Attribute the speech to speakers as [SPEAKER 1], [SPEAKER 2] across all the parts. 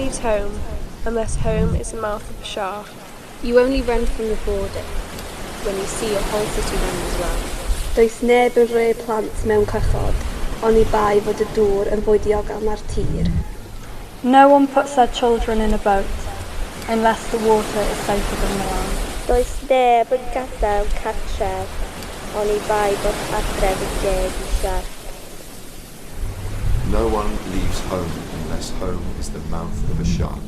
[SPEAKER 1] leaves home unless home is the mouth of a shark.
[SPEAKER 2] You only run from the border when you see your whole city running as well.
[SPEAKER 3] Does neb yn rhoi plant mewn cychod, ond I bai fod y dŵr yn fwy diogel na'r tir.
[SPEAKER 4] No one puts their children in a boat unless the water is safer than the land.
[SPEAKER 5] Does neb yn gadael cartref, ond I bai bod adref yn deg I siarc.
[SPEAKER 6] No one leaves home unless home is the mouth of a shark.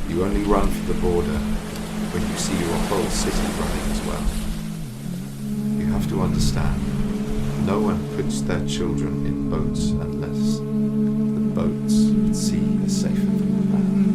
[SPEAKER 6] You only run for the border when you see your whole city running as well. You have to understand, no one puts their children in boats unless the boats at sea are safer than the land.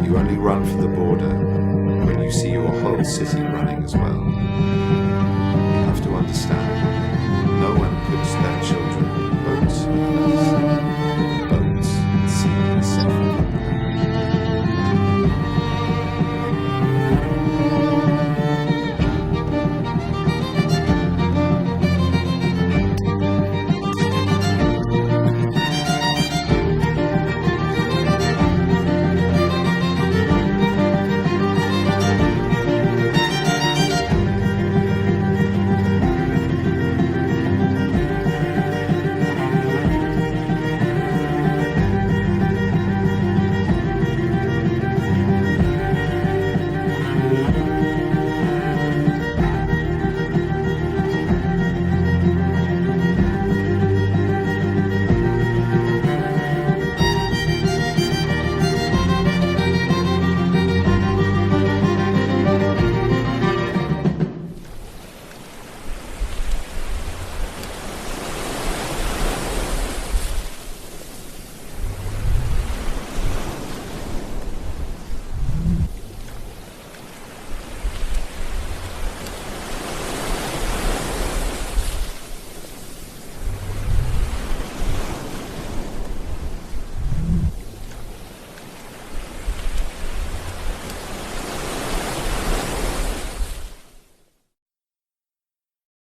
[SPEAKER 6] You only run for the border when you see your whole city running as well. You have to understand, no one puts their children